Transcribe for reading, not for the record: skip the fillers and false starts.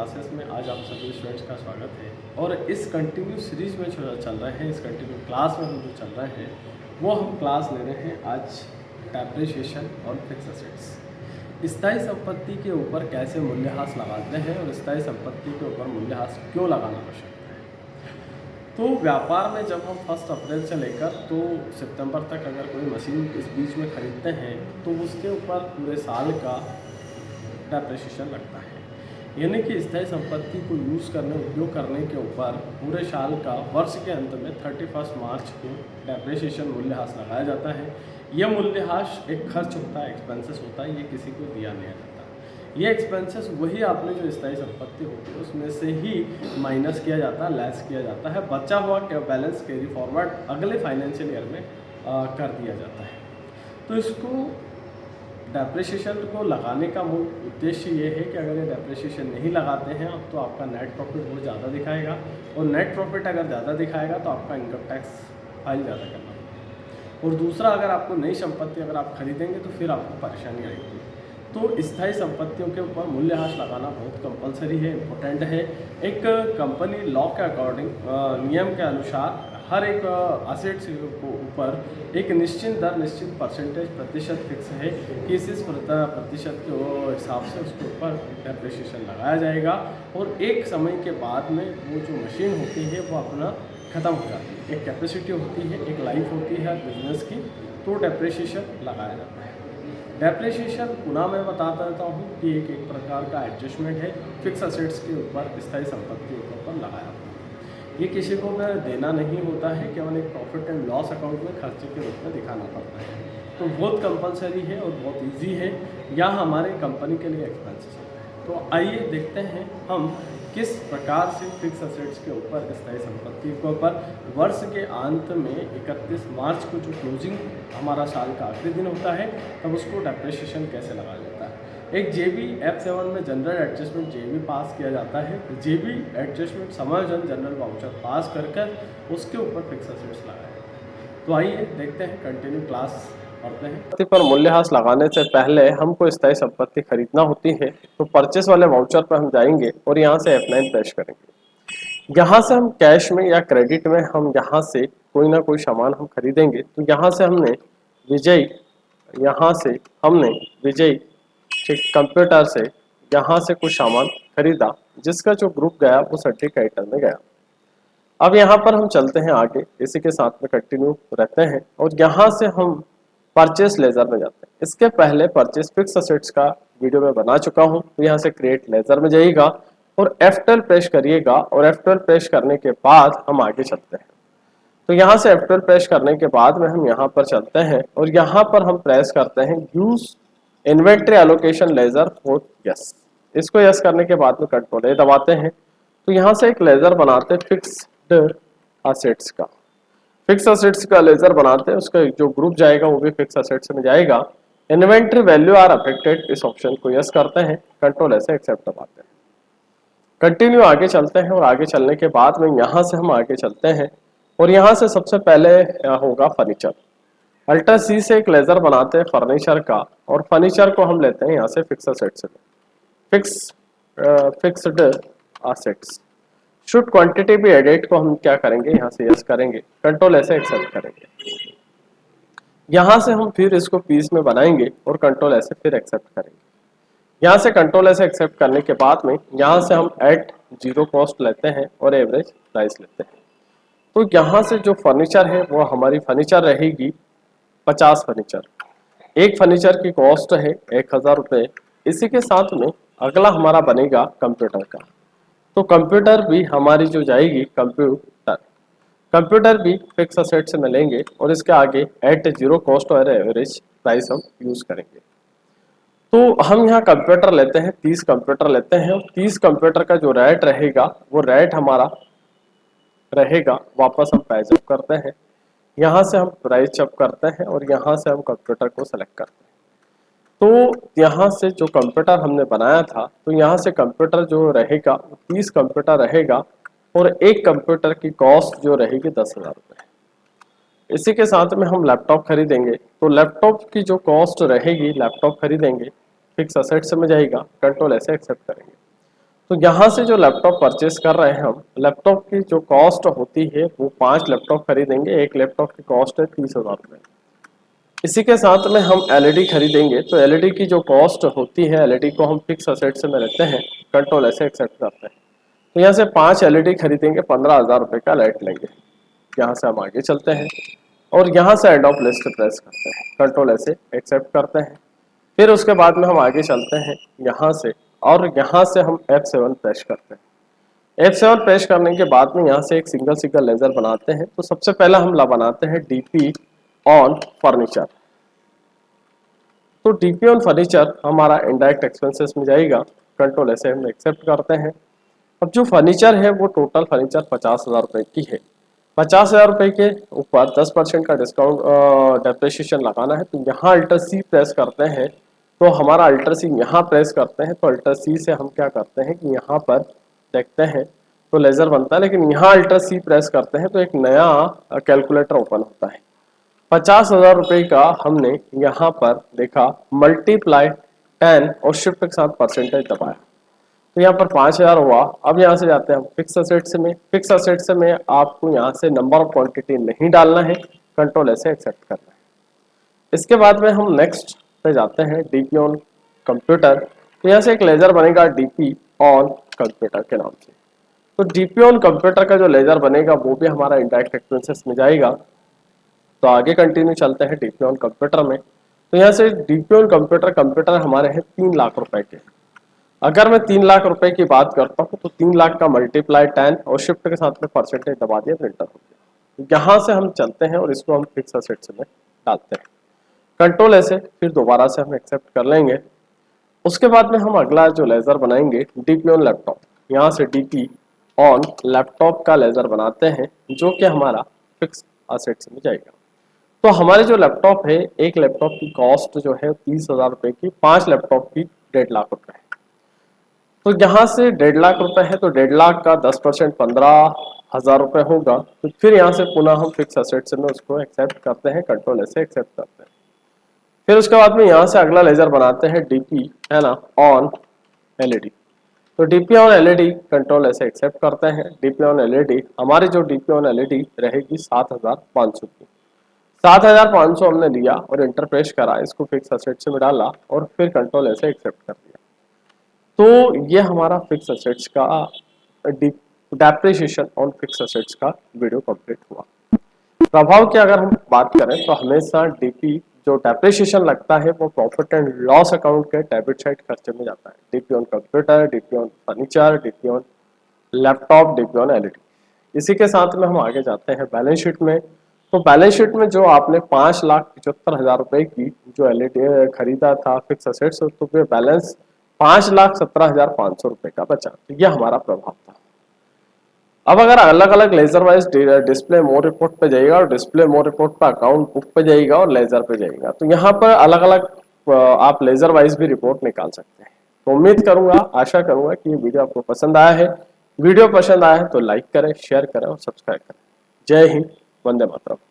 Classes में आज आप सभी स्टूडेंट्स का स्वागत है। और इस कंटिन्यू सीरीज में जो चल रहे हैं, इस कंटिन्यू क्लास में हम जो चल रहे हैं वो हम क्लास ले रहे हैं आज डेप्रिसिएशन और फिक्स एसेट्स। स्थायी संपत्ति के ऊपर कैसे मूल्यह्रास लगाते हैं और स्थायी संपत्ति के ऊपर मूल्यह्रास क्यों लगाना आवश्यक है। तो व्यापार में जब हम 1 अप्रैल से लेकर तो सितंबर तक अगर कोई मशीन इस बीच में खरीदते हैं तो उसके ऊपर पूरे साल का डेप्रिसिएशन लगता है। यानी कि स्थायी संपत्ति को यूज़ करने उपयोग करने के ऊपर पूरे साल का वर्ष के अंत में 31 मार्च को डेप्रिसिएशन मूल्यह्रास लगाया जाता है। यह मूल्यह्रास एक खर्च होता है, एक्सपेंसेस होता है, ये किसी को दिया नहीं जाता। ये एक्सपेंसेस वही आपने जो स्थायी संपत्ति होती है उसमें से ही माइनस किया जाता है, लेस किया जाता है। बचा हुआ बैलेंस कैरी फॉरवर्ड अगले फाइनेंशियल ईयर में कर दिया जाता है। तो इसको डेप्रिसिएशन को लगाने का मूल उद्देश्य ये है कि अगर ये डेप्रिसिएशन नहीं लगाते हैं अब तो आपका नेट प्रॉफिट बहुत ज़्यादा दिखाएगा, और नेट प्रॉफिट अगर ज़्यादा दिखाएगा तो आपका इनकम टैक्स फाइल ज़्यादा करना पड़ेगा। और दूसरा, अगर आपको नई संपत्ति अगर आप खरीदेंगे तो फिर आपको परेशानी आएगी। तो स्थायी संपत्तियों के ऊपर मूल्यह्रास लगाना बहुत कंपलसरी है, इम्पोर्टेंट है। एक कंपनी लॉ के अकॉर्डिंग, नियम के अनुसार हर एक असेट्स के ऊपर एक निश्चित दर, निश्चित प्रतिशत फिक्स है कि इस प्रतिशत के हिसाब से उसके ऊपर डेप्रिसिएशन लगाया जाएगा। और एक समय के बाद में वो जो मशीन होती है वो अपना ख़त्म हो जाती है। एक कैपेसिटी होती है, एक लाइफ होती है बिजनेस की, तो डेप्रिसिएशन लगाया जाता है। डेप्रिसिएशन पुनः मैं बता देता हूँ कि एक प्रकार का एडजस्टमेंट है फिक्स असेट्स के ऊपर, स्थायी संपत्तियों के ऊपर लगाया होता है। ये किसी को देना नहीं होता है, केवल एक प्रॉफिट एंड लॉस अकाउंट में खर्चे के रूप में दिखाना पड़ता है। तो बहुत कंपलसरी है और बहुत इजी है, या हमारे कंपनी के लिए एक्सपेंसेस होता है। तो आइए देखते हैं हम किस प्रकार से फिक्स असेट्स के ऊपर, स्थायी संपत्ति के ऊपर वर्ष के अंत में 31 मार्च को जो क्लोजिंग हमारा साल का आखिरी दिन होता है तब उसको डेप्रिसिएशन कैसे लगाया जाता है। एक JB F7 में जनरल एडजस्टमेंट JB पास किया जाता है। JB एडजस्टमेंट समायोजन जनरल वाउचर पास कर उसके ऊपर फिक्स असेट्स लगाया जाता है। तो आइए देखते हैं, कंटिन्यू क्लास पढ़ते हैं। संपत्ति पर मूल्यह्रास लगाने से पहले हमको स्थायी संपत्ति खरीदना होती है तो परचेस वाले वाउचर पर हम जाएंगे और यहाँ से F9 पेश करेंगे। यहाँ से हम कैश में या क्रेडिट में हम यहाँ से कोई ना कोई सामान हम खरीदेंगे। तो यहाँ से हमने विजय कंप्यूटर से यहाँ से कुछ सामान खरीदा जिसका जो ग्रुप गया वो सटीक आइटम में गया। अब यहाँ पर हम चलते हैं आगे, इसी के साथ में कंटिन्यू रहते हैं और यहाँ से हम परचेस लेजर में जाते हैं। इसके पहले परचेस फिक्स असेट्स का वीडियो में बना चुका हूँ। तो यहाँ से क्रिएट लेजर में जाइएगा और F12 प्रेस करिएगा और F12 प्रेस करने के बाद हम आगे चलते हैं। तो यहाँ से F12 प्रेस करने के बाद में हम यहाँ पर चलते हैं और यहाँ पर हम प्रेस करते हैं use inventory allocation ledger for yes. इसको यस करने के बाद में कंट्रोल ए दबाते हैं। तो यहाँ से एक लेजर बनाते हैं फिक्स्ड असेट्स का। फिक्स असेट्स का लेजर बनाते हैं, उसका जो ग्रुप जाएगा वो भी फिक्स असेट्स में जाएगा। इन्वेंट्री वैल्यू आर अफेक्टेड, इस ऑप्शन को यस करते हैं, कंट्रोल ए से एक्सेप्ट दबाते हैं। कंटिन्यू आगे चलते हैं और आगे चलने के बाद में यहाँ से हम आगे चलते हैं और यहाँ से सबसे पहले होगा फर्नीचर। अल्ट्रा सी से एक लेजर बनाते हैं फर्नीचर का और फर्नीचर को हम लेते हैं यहाँ से फिक्स असेट्स में। Fixed assets should quantity be edit को हम क्या करेंगे, यहाँ से यस करेंगे, कंट्रोल ऐसे एक्सेप्ट करेंगे। यहाँ से हम फिर इसको पीस में बनाएंगे और कंट्रोल ऐसे फिर एक्सेप्ट करेंगे। यहाँ से कंट्रोल ऐसे एक्सेप्ट करने के बाद में यहाँ से हम एट जीरो कॉस्ट लेते हैं और एवरेज प्राइस लेते हैं। तो यहाँ से जो फर्नीचर है वो हमारी फर्नीचर रहेगी 50 फर्नीचर। एक फर्नीचर की कॉस्ट है 1000 रुपये। इसी के साथ में अगला हमारा बनेगा कंप्यूटर का। तो कंप्यूटर भी हमारी जो जाएगी कंप्यूटर भी फिक्स असेट से मिलेंगे और इसके आगे एट जीरो कॉस्ट और एवरेज प्राइस हम यूज करेंगे। तो हम यहाँ कंप्यूटर लेते हैं, 30 कंप्यूटर लेते हैं और 30 कंप्यूटर का जो रेट रहेगा वो रेट हमारा रहेगा, वापस हम प्राइस अप करते हैं, यहाँ से हम प्राइस अप करते हैं और यहाँ से हम कंप्यूटर को सेलेक्ट करते हैं। तो यहाँ से जो कंप्यूटर हमने बनाया था तो यहाँ से कंप्यूटर जो रहेगा 30 कंप्यूटर रहेगा और एक कंप्यूटर की कॉस्ट जो रहेगी 10,000 रुपये। इसी के साथ में हम लैपटॉप खरीदेंगे तो लैपटॉप की जो कॉस्ट रहेगी, लैपटॉप खरीदेंगे फिक्स असेट्स में जाएगा, कंट्रोल ऐसे एक्सेप्ट करेंगे। तो यहाँ से जो लैपटॉप परचेस कर रहे हैं हम, लैपटॉप की जो कॉस्ट होती है वो 5 लैपटॉप खरीदेंगे। एक लैपटॉप की कॉस्ट है 30,000 रुपये। इसी के साथ में हम एलईडी खरीदेंगे, तो एलईडी की जो कॉस्ट होती है, एलईडी को हम फिक्स असेट से में लेते हैं, कंट्रोल ऐसे एक्सेप्ट करते हैं। तो यहाँ से 5 एलईडी खरीदेंगे, 15,000 रुपये का लाइट लेंगे। यहाँ से हम आगे चलते हैं और यहाँ से एंड ऑफ लिस्ट प्रेस करते हैं, कंट्रोल ऐसे एक्सेप्ट करते हैं। फिर उसके बाद में हम आगे चलते हैं यहाँ से, और यहाँ से हम F7 प्रेस करते हैं। F7 प्रेस करने के बाद में यहाँ से एक सिंगल लेजर बनाते हैं। तो सबसे पहला हम बनाते हैं डीपी ऑन फर्नीचर। तो डीपी ऑन फर्नीचर हमारा इनडायरेक्ट एक्सपेंसेस में जाएगा, कंट्रोल ऐसे हम एक्सेप्ट करते हैं। अब जो फर्नीचर है वो टोटल फर्नीचर 50,000 रुपये की है। 50,000 रुपये के ऊपर 10% का डिस्काउंट डेप्रिसिएशन लगाना है। तो यहाँ अल्टर सी प्रेस करते हैं, तो हमारा अल्टर सी यहाँ प्रेस करते हैं। तो अल्टर सी से हम क्या करते हैं कि यहाँ पर देखते हैं तो लेजर बनता है, लेकिन यहाँ अल्टर सी प्रेस करते हैं तो एक नया कैलकुलेटर ओपन होता है। 50,000 रुपये का हमने यहाँ पर देखा, मल्टीप्लाई 10 और शिफ्ट के साथ परसेंटेज दबाया, तो यहाँ पर 5,000 हुआ। अब यहाँ से जाते हैं हम फिक्स असेट्स में। फिक्स असेट्स में आपको यहाँ से नंबर ऑफ क्वांटिटी नहीं डालना है, कंट्रोल ऐसे एक्सेप्ट करना है। इसके बाद में हम नेक्स्ट पे जाते हैं डीपी ऑन कंप्यूटर। तो यहाँ से एक लेजर बनेगा डीपी ऑन कंप्यूटर के नाम से। तो डीपी ऑन कंप्यूटर का जो लेजर बनेगा वो भी हमारा इंडायरेक्ट एक्सपेंसेस में जाएगा। तो आगे कंटिन्यू चलते हैं डीपी ऑन कंप्यूटर में। तो यहाँ से डीपी ऑन कंप्यूटर हमारे हैं 3 लाख रुपए के। अगर मैं 3 लाख रुपए की बात करता हूँ तो 3 लाख का मल्टीप्लाई 10 और शिफ्ट के साथ में परसेंटेज दबा दिया, प्रिंटर हो गया। यहाँ से हम चलते हैं और इसको हम फिक्स असेट्स में डालते हैं, कंट्रोल ऐसे, फिर दोबारा से हम एक्सेप्ट कर लेंगे। उसके बाद में हम अगला जो लेजर बनाएंगे डीपी ऑन लैपटॉप। यहाँ से डीपी ऑन लैपटॉप का लेजर बनाते हैं, जो कि हमारा फिक्स असेट्स में जाएगा। तो हमारे जो लैपटॉप है, एक लैपटॉप की कॉस्ट जो है 30,000 रुपये की, 5 लैपटॉप की 1.5 लाख रुपए है। तो यहाँ से 1.5 लाख रुपए है, तो 1.5 लाख का 10% 15,000 रुपये होगा। तो फिर यहाँ से पुनः हम फिक्स असेट्स में उसको एक्सेप्ट करते हैं, कंट्रोल ऐसे एक्सेप्ट करते हैं। फिर उसके बाद में यहाँ से अगला लेजर बनाते हैं डीपी, है ना, ऑन एलईडी। तो डीपी ऑन एलईडी कंट्रोल ऐसे एक्सेप्ट करते हैं। डीपी ऑन एलईडी, हमारी जो डीपी ऑन एलईडी रहेगी 7,500 की। 7,500 हमने लिया और इंटरप्रेस करा, इसको फिक्स असेट्स में डाला और फिर कंट्रोल ऐसे एक्सेप्ट कर दिया। तो ये हमारा फिक्स असेट्स का डेप्रिसिएशन ऑन फिक्स असेट्स का वीडियो कंप्लीट हुआ। प्रभाव की अगर हम बात करें तो हमेशा डीपी जो डेप्रिसिएशन लगता है वो प्रॉफिट एंड लॉस अकाउंट के डेबिट साइड खर्चे में जाता है। DP on computer, DP on furniture, DP on laptop, DP on LED. इसी के साथ में हम आगे जाते हैं बैलेंस शीट में। तो बैलेंस शीट में जो आपने 5,75,000 रुपए की जो एलईडी खरीदा था फिक्स असेट्स, तो फिर बैलेंस 5,17,500 रुपए का बचा। तो यह हमारा प्रभाव था। अब अगर अलग अलग लेजर वाइज डिस्प्ले मोर रिपोर्ट पे जाएगा और डिस्प्ले मोर रिपोर्ट पे अकाउंट बुक पे जाएगा और लेजर पे जाएगा, तो यहाँ पर अलग अलग आप लेजर वाइज भी रिपोर्ट निकाल सकते हैं। तो उम्मीद करूंगा, आशा करूंगा कि ये वीडियो आपको पसंद आया है। वीडियो पसंद आया है तो लाइक करें, शेयर करें और सब्सक्राइब करें। जय हिंद, वंदे मातरम।